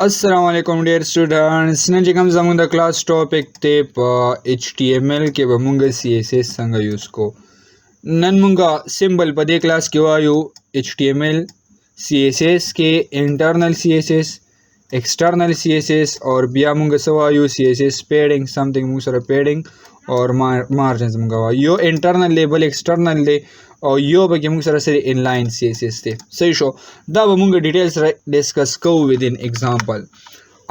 अस्सलाम वालेकुम dear students none چې کوم زموږ د کلاس ټاپک ته په HTML کې به مونږ CSS څنګه یوز کو نن مونږه سمبل په دې کلاس کې وایو HTML CSS کې انټرنل CSS external CSS और بیا مونږ سوایو CSS پیډینګ سمثینګ مونږ سره پیډینګ और مارجنز مونږ وایو یو انټرنل لیبل ایکسټرنل دی او یو به موږ سره انلاین CSS دی صحیح شو دا به موږ ډیټیل سره ډیسکس کوو ودین اگزامپل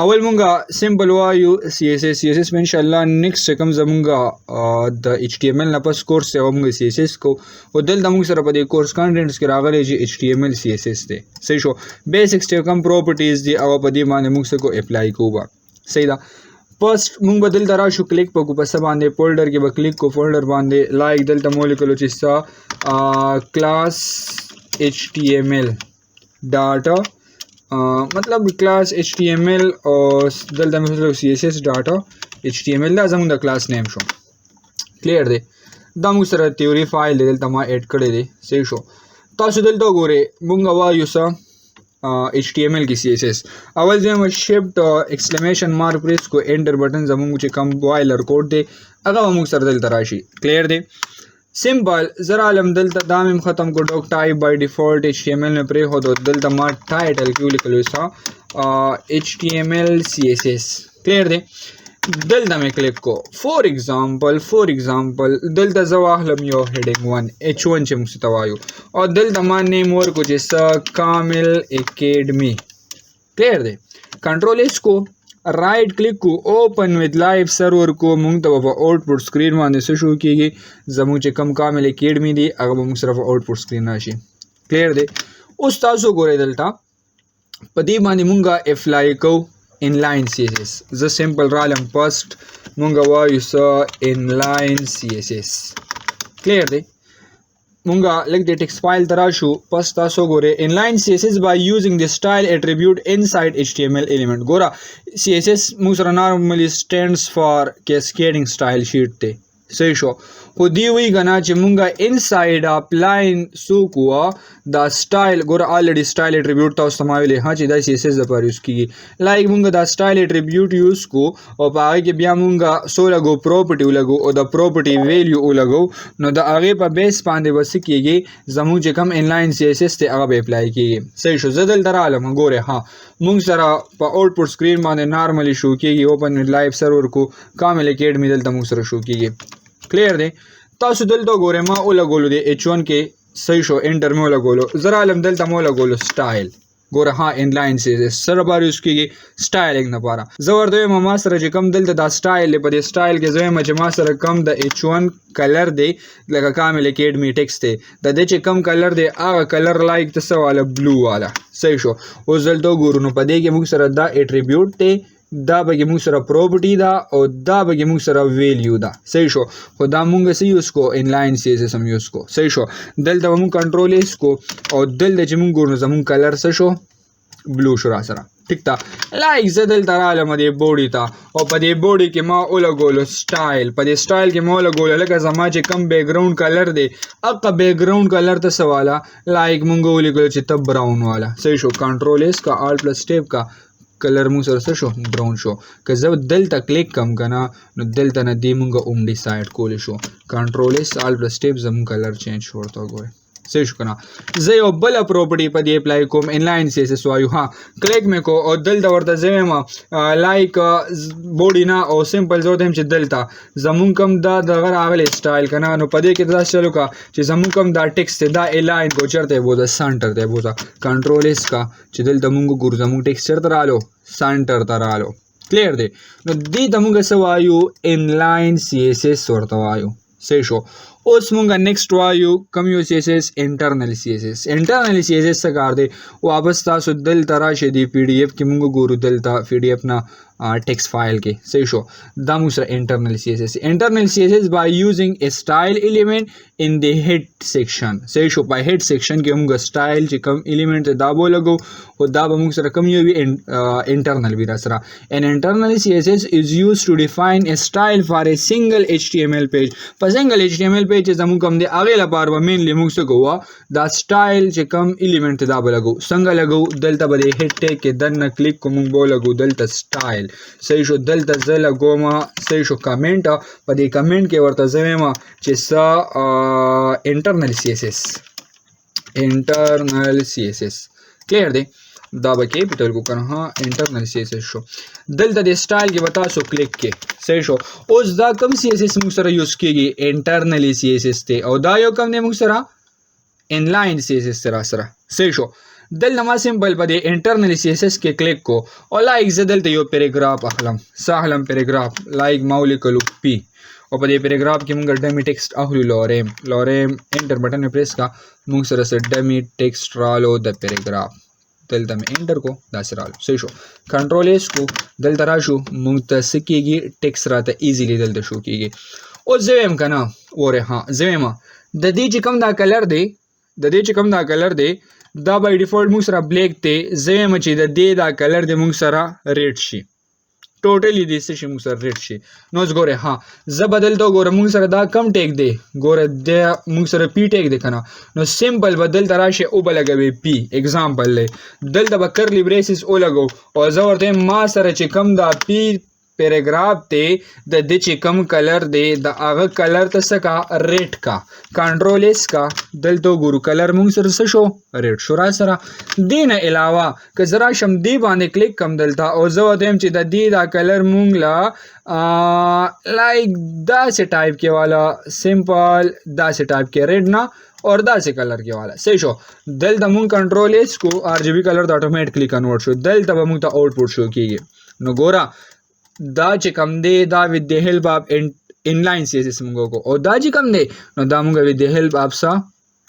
اول موږ سمپل وایو CSS ان شاء الله نیکسٹ کوم زمونږه د HTML نه پس کورس یو موږ CSS کو او دلته موږ سره په دې کورس کانټینټس کې راغلی چې HTML CSS دی صحیح شو بیسکس ته کوم پراپرټیز دی او په دې باندې موږ څه کو اپلای کوو صحیح ده فرست مونږ بدل درا شو کلیک په کو پس باندې فولډر کې به کلیک کو فولډر باندې لایک دلته مولیکولو چې سا کلاس HTML ډاټا مطلب کلاس HTML او دلته موږ CSS ډاټا HTML دا زموږ د کلاس نیم شو کلیر دی دا موږ سره تیوري فایل دلته ما اډ کړی دی صحیح شو تاسو دلته ګوره مونږ وایو سا HTML की CSS اول जो हम शिफ्ट एक्सक्लेमेशन मार्क प्रेस को एंटर बटन जमूंग چې کم بوایلر کوډ دی هغه موږ سره دلته راشي کلیر دی سمپل زرا علم دلته دام ختم کو ډوک ټایپ بای ډیفالت HTML نه پرې هو دلته ما ټایټل کیو لیکلو سا HTML CSS کلیر دی دلته مې کلیک کو فور ایگزامپل دلته زه واخلم یو هیډینګ 1 H1 چې موږ ته وایو او دلته ما نیم ورکو چې کامل اکیډمي کلیر دی کنټرول اس کو رائٹ کلیک کو اوپن وذ لایو سرور کو موږ ته په آوټپوټ سکرین باندې څه شو کیږي زموږ چې کم کامل اکیډمي دی هغه موږ صرف آوټپوټ سکرین راشي کلیر دی اوس تاسو ګورئ دلته په دې باندې موږ اپلای کو inline CSS the simple ralem first munga wayu so inline CSS clear دی munga like the text file tarashu first taso gore inline CSS by using the style attribute inside HTML element gora CSS musra normally stands for cascading style sheet te صحیح شو خو دی وی غنا چې مونږه انساید اپ لاین سو کو دا سټایل ګور الریډي سټایل اټریبیوټ تاسو سماویلې ها چې دا CSS د پر یوز کیږي لایک مونږه دا سټایل اټریبیوټ یوز کو او په هغه کې بیا مونږه سو لګو پراپرټي لګو او دا پراپرټي ویلیو لګو نو دا هغه په بیس باندې وس کیږي زموږ چې کم انلاین CSS ته هغه به اپلای کیږي صحیح شو زدل دراله مونږه ها مونږ سره په آوټپوټ سکرین باندې نارملی شو کیږي اوپن لایو سرور کو کامل اکیډمي دلته مونږ سره شو کیږي کلیر دی تاسو دلته ګوره ما ولګولو دی H1 کې صحیح شو انټر مې ولګولو زرا علم دلته مو لګولو سټایل ګوره ها انلاین CSS سره بار یوز کیږي سټایلینګ لپاره زور دوی ما سره چې کم دلته دا سټایل په دې سټایل کې زوی ما سره کم د H1 کلر دی لکه کامل اکیډمي ټیکست دی د دې چې کم کلر دی هغه کلر لایک تاسو والا بلو والا صحیح شو اوس دلته ګورو نو په دې کې موږ سره دا اټریبیوټ دی دا به موږ سره پراپرټي دا او دا به موږ سره ویلیو دا صحیح شو خو دا موږ سې یوز کو انلاین CSS هم یوز کو صحیح شو دلته موږ کنټرول اس کو او دلته چې موږ ګورو زموږ کلر څه شو بلو شو را سره ټیک تا لایک زدل تراله مده بوډي تا او په دې بوډي کې ما ولګولو سټایل په دې سټایل کې ما ولګولو لکه زما چې کم بیک گراوند کلر دی اقا بیک گراوند کلر ته سوالا لایک موږ ولګولو چې تب براون والا صحیح شو کنټرول اس کا آلت پلس ټیب کا کلر مو سره شو براون شو که زه دلته کلیک کم کنه نو دلته نه دی مونږه اوم ډیسایډ کول شو کنټرول اس آل پلس ټیپ زمون کلر چینج ورته وګورئ صحیح شو کنه زه یو بل پراپرټي په دې اپلای کوم انلاین CSS وایو ها کلیک مې کو او دلته ورته زم لایک بوډی نه او سمپل زو دم چې دلته زمون کم دا دغه راغلی سټایل کنه نو په دې کې دا چلو کا چې زمون کم دا ټیکست دا الاین کو چرته بوزا سنټر دی بوزا کنټرول اس کا چې دلته مونږ ګور زمون ټیکست چرته رالو سنټر ترالو کلیر دی نو دې ته مونږ سوایو انلاین CSS ورته وایو صحیح شو اوس مونږه نیکسٹ وایو کوم یو CSS انټرنل CSS څه کار دی واپس تاسو دلته راشه دی PDF کې مونږ ګورو دلته PDF نه text file के सही शो दा मूंग सरा internal css by using a style element in the head section सही show by head section के मूंग style चे कम element दा बो लगो और दा मूंग सरा कम यो भी internal भी रसरा an internal css is used to define a style for a single html page पर single html page चे मूंग कम दे आगे ला पार mainly मूंग से गोवा दा style चे कम element दा बो लगो संग लगो दलता बदे head tag के दन क्लिक को मूंग बो लगो दलता style सही शो दलता زله ګوما سې شو کمنټ په دې کمنټ کې ورته زویم چې سا internal css کلیر دی دا به کیپیټل کو کنه ها internal css شو دلته د سټایل کې وتا سو کلیک کې سې شو اوس دا کم css موږ سره یوز کیږي internal css ته او دا یو کم نه موږ سره inline css سره سې شو دل ما سمبل په دې انټرنل سی اس اس کې کلیک کو او لایک زدل ته یو پیراګراف اخلم سهلم پیراګراف لایک ماولیکلو پی او په دې پیراګراف کې موږ ډمی ټیکسټ اخلو لورم انټر بٹن پریس کا موږ سره سره ډمی ټیکسټ رالو د پیراګراف دلته مې انټر کو دا سره رالو صحیح شو کنټرول اس کو دلته راشو موږ ته سکیږي ټیکسټ راته ایزیلی دلته شو کیږي او زویم کنه وره ها زویم د دې چې کوم دا کلر دی دا بای ډیفالت موږ سره بلیک ته زویم چې د دې دا کلر دی موږ سره ریډ شي ټوټلی دې څه شي موږ سره ریډ شي نو ګوره ها زه بدلته ګوره موږ سره دا کم ټیک دی ګوره د موږ سره پی ټیک دی کنه نو سمپل بدل تراشه او بلګوي پی اگزامپل له دلته به کرلی بریسز او لګو او زه ورته ما سره چې کم دا پی پیراګراف ته د دې چې کم کلر دی د هغه کلر ته سکا ریډ کا کنټرول اس کا دلته ګورو کلر موږ سره څه شو ریډ شو را سره دین علاوه که زرا شم دی باندې کلیک کم دلته او زه ودیم چې د دې دا کلر موږ لا لایک دا سه ټایپ کې والا سمپل دا سه ټایپ کې ریډ نه اور دا سے کلر کے والا صحیح شو دلته مون کنټرول اس کو آر جی بی کلر ته اتوماتیکلی کنورټ شو دلته به مون ته آوټپوټ شو کیږي نو ګورا دا چې کم دی دا with the help of inline css مونږ کو او دا چې کم دی نو دا مونږ with the help of سا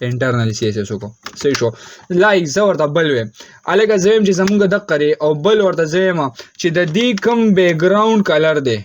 internal css کو صحیح شو لایک زه ورته بل ویم الګا زم چې زمونږ د قری او بل ورته زم چې د دې کم بیک گراوند کلر دی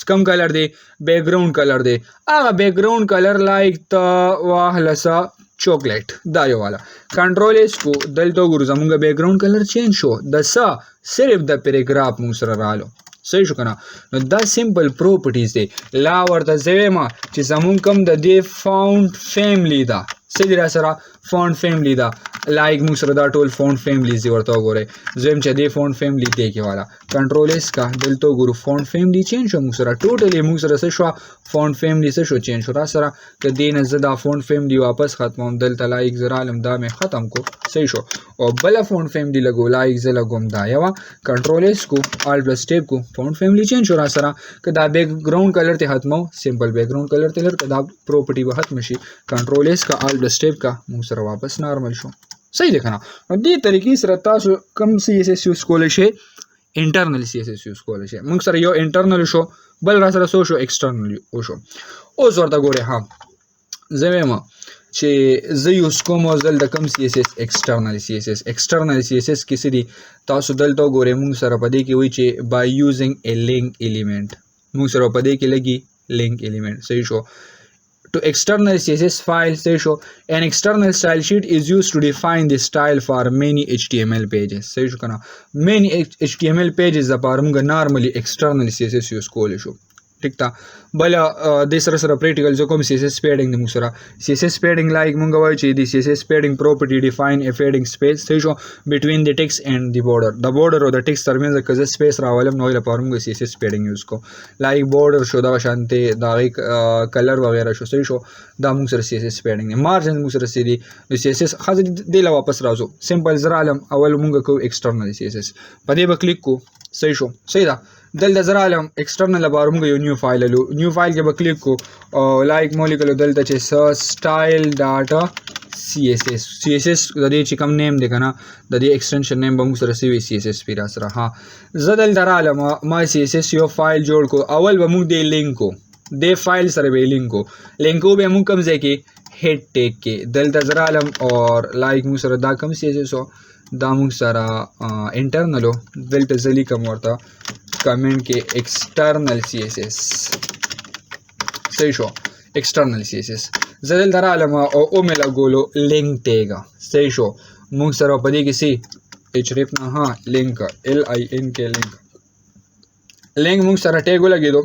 کم کلر دی بیک گراوند کلر دی هغه بیک گراوند کلر لایک ته واهلسا چاکلیټ دا یو والا کنټرول اس کو دلته ګورو زمونږ بیک گراوند کلر چینج شو د سا صرف د پیراګراف مونږ سره رالو صحیح شو کنه نو دا سمپل پراپرټیز دی لا ورته زویما چې زمون کوم د دې فونټ فیملی دا سړي را سره فونټ فیملی دا لایک موږ سره دا ټول فونټ فیملیز دی ورته وګورئ زم چې دې فونټ فیملی دی کې والا کنټرول اس کا دلته ګورو فونټ فیملی چینج شو موږ سره ټوټلی موږ سره څه شو فونټ فیملی څه شو چینج شو را سره ک دې نه زدا فونټ فیملی واپس ختموم دلته لایک زرا علم دا مې ختم کو صحیح شو او بل فونټ فیملی لګو لایک ز لګوم دا یو کنټرول اس کو آل پلس ټیپ کو فونټ فیملی چینج شو را سره ک دا بیک گراوند کلر ته ختمو سمپل بیک گراوند کلر ته لر دا پراپرټی به ختم شي کنټرول اس کا آل پلس ټیپ کا موږ سره واپس نارمل شو صحیح ده کنه دې طریقې سره تاسو کم سی اس اس یوز کولای شئ انټرنل سی اس اس یوز کولای شئ موږ سره یو انټرنل شو بل را سره شو ایکسټرنل او شو اوس ورته ګوره ها زمیم چې زه یوز کوم او دلته کم سی اس اس ایکسټرنل سی اس اس کې څه دي تاسو دلته ګوره موږ سره پدې کې وایي چې by using a link element موږ سره پدې کې لګي link element صحیح شو to external CSS file say show an external style sheet is used to define the style for many HTML pages say show kana many HTML pages apart munga normally external CSS use kol show ठीक था बल दे sir practical जो कम CSS padding they Musra CSS padding like munga wai chi the CSS padding property define a padding space say show between the text and the border or the text termines the space रावलम नोइला पर munga CSS padding use को like border show da शांति da color वगैरह show say show da munga sir CSS padding ने margin munga sir सीधी CSS खास दे ला वापस राजो simple जरा आलम अवल munga को external CSS पदे ब क्लिक को सही शो सही था دلته زرا علم ایکسټرنل لپاره موږ یو نیو فایل لرو نیو فایل کې به کلیک کو او لایک مولیکل دلته چې style data css د دې چې کوم نیم دی کنه د دې ایکسټنشن نیم به موږ سره سی وی css پیرا سره ها زدل در علم ما css یو فایل جوړ کو اول به موږ د لینک کو د فایل سره به لینک کو به موږ کوم ځای کې هډ ټیک کې دلته زرا علم اور لایک موږ سره دا کوم css دا موږ سره انټرنل دلته ځلی کوم ورته کمنټ کې ایکسټرنل سی اس اس صحیح شو ایکسټرنل سی اس اس زه دلته رالم او مې لګولو لینک ټیګ صحیح شو موږ سره په دې کې سی ایچ ریپ نه ها لینک ال آی ان کې لینک موږ سره ټیګ ولګېدو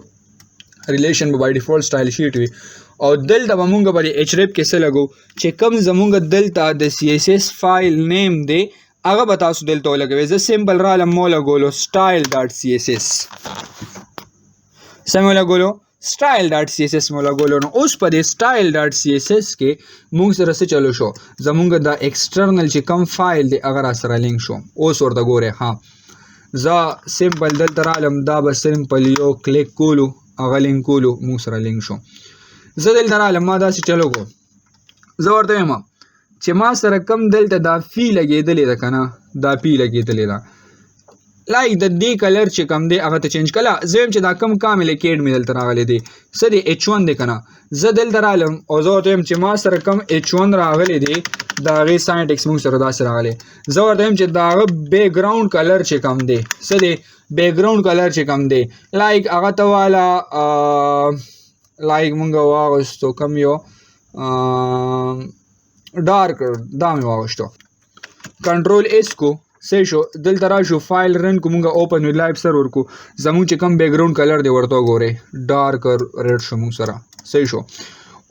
ریلیشن به بای ډیفالت سټایل شیټ وي او دلته به موږ په ایچ ریپ کې څه لګو چې کوم زموږ دلته د سی اس اس فایل نیم دی هغه به تاسو دلته ولګوئ زه سمپل رالم مو لګولو سټایل ډاټ سی اس اس سم لګولو سټایل ډاټ سی اس اس مو لګولو نو اوس په دې سټایل ډاټ سی اس اس کې موږ سره څه چلو شو زموږ د ایکسټرنل چې کوم فایل دی هغه را سره لینک شو اوس ورته ګورئ ها زه سمپل دلته رالم دا به سمپل یو کلیک کولو هغه لینک کولو موږ سره لینک شو زه دلته رالم ما داسې چلو کو زه ورته وایم چې ما سره کم دلته دا فی لګېدلې ده که نه دا پی لګېدلې ده لایک د دې کلر چې کم دی هغه ته چینج کله زه وایم چې دا کم کامل کیډ مې دلته راغلی دی څه دی ایچ ون دی که نه زه دلته رالم او زه ورته وایم چې ما سره کم ایچ ون راغلی دی د هغې ساینټکس موږ سره داسې راغلی زه ورته وایم چې د هغه بیکګراؤنډ کلر چې کم دی څه دی بیکګراؤنډ کلر چې کم دی لایک هغه ته واله لایک مونږ واغوستو کم یو ډارک دا مې واغوستو کنټرول ایس کو صحیح شو دلته راشو فایل رن کو مونږ اوپن وی لایف سرور کو زموږ چې کم بیکګراؤنډ کلر دی ورته وګورئ ډارک ریډ شو مونږ سره صحیح شو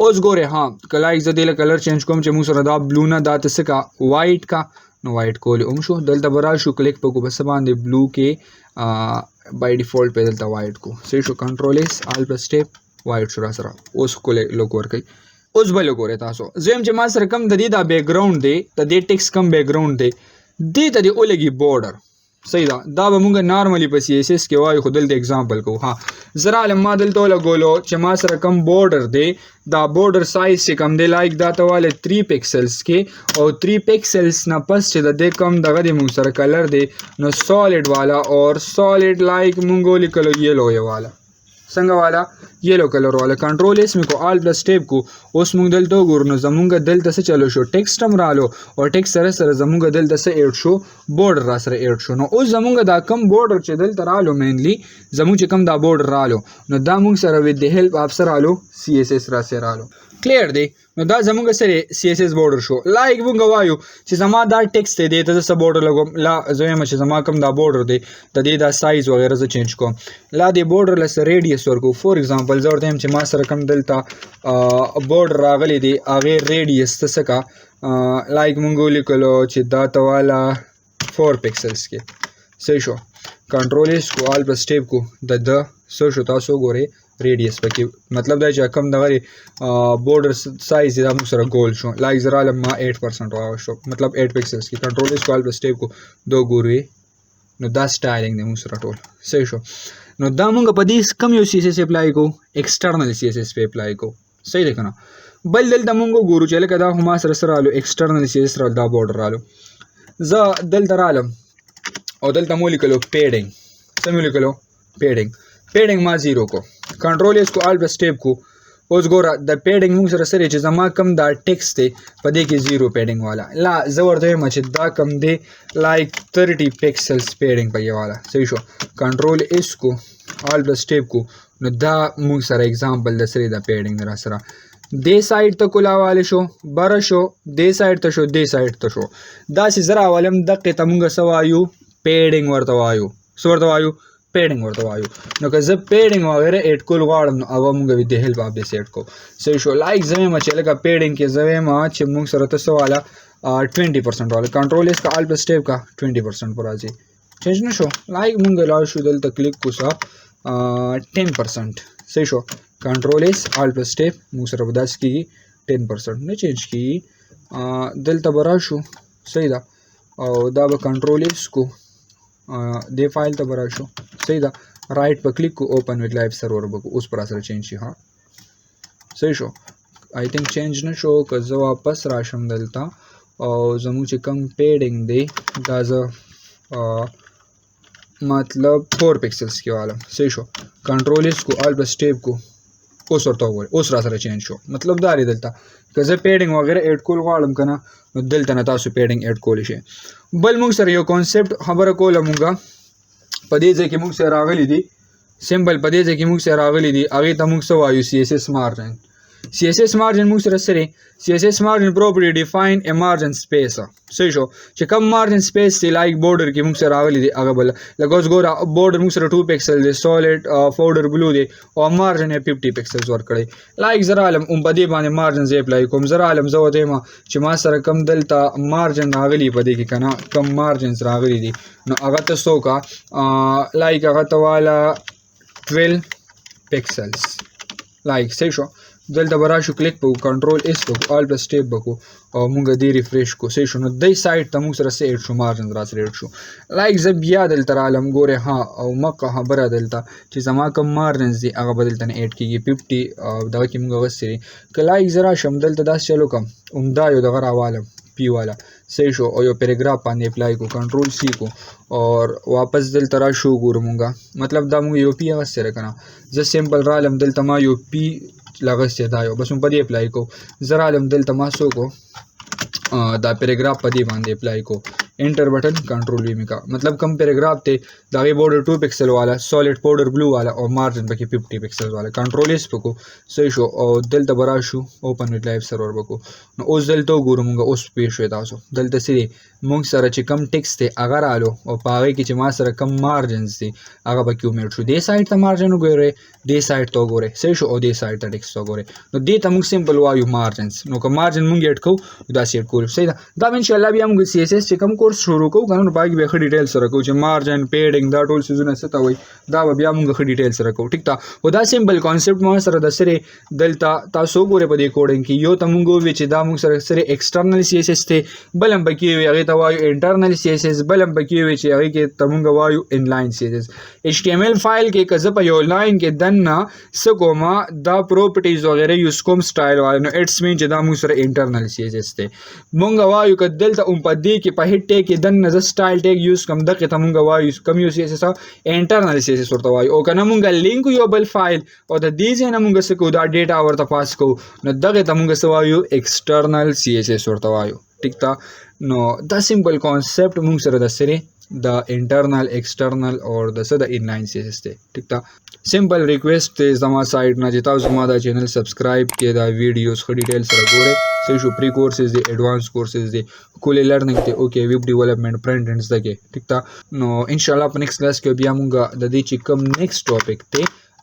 اوس ګورئ ها که لایک زه دې له کلر چینج کوم چې مونږ سره دا بلو نه دا ته څه کا وایټ کا نو وایټ کولی هم شو دلته به راشو کلیک په کو په څه باندې بلو کې بای ډیفالټ په دلته وایټ کو صحیح شو کنټرول ایس آل پلس ټیپ وایټ شو را سره اوس کولی لوګ ورکوئ اوس به لوګ ورئ تاسو زه یم چې ما سره کم د دې دا بیکګراؤنډ دی د دې ټیکس کم بیکګراؤنډ دی دې ته دې ولګي بورډر صحیح ده دا به مونږ نارملی په سی اس اس کې وایو خو دلته اگزامپل کوو ها زه رالم ما دلته ولګولو چې ما سره کم بورډر دی دا بورډر سایز چې کم دی لایک دا ته والی 3 پکسلز کې او 3 پکسلز نه پس چې د دې کم دغه دی مونږ سره کلر دی نو سالډ والا اور سالډ لایک مونږ ولیکلو یلو والا څنګه والا یلو کلر والا کنټرول ایس مې کو آل پلس ټیپ کو اوس مونږ دلته وګورو نو زمونږ دلته څه چلو شو ټیکسټ هم رالو او ټیکسټ سره سره زمونږ دلته څه ایډ شو بورډر را سره ایډ شو نو اوس زمونږ دا کم بورډر چې دلته رالو مینلی زمونږ چې کم دا بورډر رالو نو دا مونږ سره وذ د هیلپ اف سره رالو سی اس اس را سره رالو کلیر دی نو دا زمونږ سره سی اس اس بورډر شو لایک مونږ وایو چې زما دا ټیکسټ دی ته څه بورډر لګوم لا زه یم چې زما کم دا بورډر دی د دې دا سایز وغیره زه چینج کوم لا دې بورډر له سره ریډیس ورکو فور ایگزامپل زه ورته یم چې ما سره کم دلته بورډر راغلی دی هغې ریډیس ته څه کا لایک مونږ ولیکلو چې دا ته واله 4 پکسلز کې صحیح شو کنټرول ایس کو آل پلس ټیپ کو د څه شو تاسو وګورئ ریډیس پکې مطلب دا چې کم دغه بورډر سایز دا موږ سره ګول شو لایک زه رالم ما 8% واغوستو مطلب 8 پکسلز کې کنټرول ایس کو آل پلس ټیپ کو دو ګورئ نو دا سټایلینګ دی موږ سره ټول صحیح شو نو دا مونږ په دې کم یو سی اس اس اپلای کو ایکسټرنل سی اس اس په اپلای کو صحیح دی که نه بل دلته مونږ وګورو چې لکه دا خو ما سره څه رالو ایکسټرنل سی اس رالو دا بورډر رالو زه دلته رالم او دلته مو لیکلو پیډینګ څه مو لیکلو پیډینګ ما 0 کو کنټرول ایس کو آل پلس ټیپ کو اوس ګوره د پیډینګ موږ سره سره چې زما کم دا ټیکسټ دی په دې کې 0 پیډینګ والا لا زه ورته وایم چې دا کم دی لایک 30 پکسلز پیډینګ پکې والا صحیح شو کنټرول ایس کو آل پلس ټیپ کو نو دا موږ سره اگزامپل د سره د پیډینګ را سره دې سایډ ته کولاواله شو بره شو دې سایډ ته شو دې سایډ ته شو داسې زه راولم دقې ته موږ څه وایو پیډینګ ورته وایو څه ورته وایو پیډینګ ورته وایو نو که زه پیډینګ وغیره ایډ کول غواړم نو هغه موږ وذ د هیلپ اف دس ایډ کو صحیح شو لایک زه وایم چې لکه پیډینګ کې زه وایم چې موږ سره ته څه والا 20% والا کنټرول ایس کا آل پلس ټیپ کا 20% پر راځي چینج نه شو لایک موږ لاړ شو دلته کلیک کو سا 10% صحیح شو کنټرول ایس آل پلس ټیپ موږ سره به داسې کېږي 10% نه چینج کېږي دلته به راشو صحیح ده او دا به کنټرول ایس کو دې فایل ته به راشو صحیح ده رائټ په کلیک کو اوپن وذ لایف سرور به اوس پر سره چینج شي ها صحیح شو آی تھنک چینج نه شو که زه واپس راشم دلته او زموږ چې کم پیډینګ دی دا زه مطلب 4 پکسلز کې والم صحیح شو کنټرول ایس کو آل پلس ټیپ کو اوس ورته وګورئ اوس را سره چینج شو مطلب دا دی دلته که زه پیډینګ وغیره ایډ کول غواړم که نه نو دلته نه تاسو پیډینګ ایډ کولی شئ بل موږ سره یو کانسیپټ خبره کوله مونږه په دې ځای کې موږ سره راغلي دي سمبل په دې ځای کې موږ سره راغلي دي هغې ته موږ څه وایو CSS margin CSS margin موږ سره سره CSS margin property define a margin space صحیح شو چې کم margin space دی لایک border کې موږ سره راغلي دي هغه بل لکه اوس ګوره border موږ سره 2 پکسل دی solid powder blue دی او margin یې 50 پکسلز ورکړی لایک زه رالم په دې باندې margin زه اپلای کوم زه رالم زه وته ما چې ما سره کم دلته margin راغلی په دې کې کنه کم margins راغلي دي نو هغه ته څوکا لایک هغه ته والا 12 پکسلز لایک صحیح شو دلته به راشو کلیک په کنټرول اس په آل پلس ټیپ وکړو او موږ دې ریفریش کو صحیح شو نو دې سایت ته موږ سره سیټ شو مارجن را سیټ شو لایک زه بیا دلته رالم ګوره ها او مکه خبره دلته چې زما کم مارجنز دي هغه به دلته نه ایډ کېږي 50 او دغه کې موږ وسري که لایک زه راشم دلته داسې چلو کوم عمده یو دغه راوالم پی والا صحیح شو او یو پیراګراف باندې اپلای کو کنټرول سی کو اور واپس دلته را شو ګورو مونږه مطلب دا موږ یو پی هغه سره کنه زه سمپل رالم دلته ما یو پی لغسته دا یو بس په دې اپلای کو زه رالم دلته ما سو کو دا پیراګراف په دې باندې اپلای کو انټر بٹن کنټرول وی میکا مطلب کم پیراګراف ته دا غي بورډر 2 پکسل والا سولید پاوډر بلو والا او مارجن پکې 50 پکسل والا کنټرول اس پکو صحیح شو او دلته برا شو اوپن ویت لایو سرور بکو نو اوس دلته ګورو مونږ اوس پېښ شو تاسو دلته سری مونږ سره چې کم ټیکس ته اگر آلو او پاره کې چې ما سره کم مارجنز دي هغه به کیومیټ شو دې سایت ته مارجن وګورئ دې سایت ته وګورئ صحیح شو او دې سایت ته ټیکس وګورئ نو دې ته موږ سمپل وایو مارجنز نو که مارجن مونږ اډ کوو دا سیټ کول صحیح دا ان شاء الله بیا موږ CSS چې کم کورس شروع کوو کنه نو باقي به ښه ډیټیل سره کوو چې مارجن پیډینګ دا ټول سيزونه څه ته وایي دا بیا موږ ښه ډیټیل سره کوو ټیک تا او دا سمپل کانسپټ ما سره د سره دلته تاسو ګوره په دې کوډینګ کې یو ته موږ وی چې دا موږ سره ایکسټرنل CSS ته بلم پکې وي هغه ته وایو انټرنل CSS بلم پکې وي چې هغه کې ته موږ وایو انلاین CSS HTML فایل کې کزه په یو لاین کې دنه سکوما دا پراپرټیز وغیرہ یوز کوم سټایل وایو نو اټس مین چې دا موږ سره انټرنل CSS ته موږ وایو ک دلته په دې کې په هټ ټیک کې دنه ز سټایل ټیک یوز کوم دغه ته موږ وایو کم یو CSS انټرنل CSS ورته وایو او کنه موږ لینک یو بل فایل او د دې ځای نه موږ سکو دا ډیټا ورته پاس کو نو دغه ته موږ سوایو ایکسټرنل CSS ورته وایو ټیک تا نو دا سمپل کانسپټ موږ سره د سره د انټرنل ایکسټرنل اور د سره د انلاین CSS ته ټیک تا سمپل ریکویسټ ته زما سایت نه چې تاسو ما دا چینل سبسکرایب کړئ دا ویډیوز خو ډیټیل سره ګورئ صحیح شو پری کورسز دي ایڈوانس کورسز دي کولې لرنینګ ته اوکې ویب ډیولپمنٹ فرنٹ اینڈز دغه ټیک تا نو ان شاء الله په نیکسټ کلاس کې بیا موږ د دې چې کوم نیکسټ ټاپک ته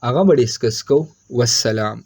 هغه به ډیسکس کوو والسلام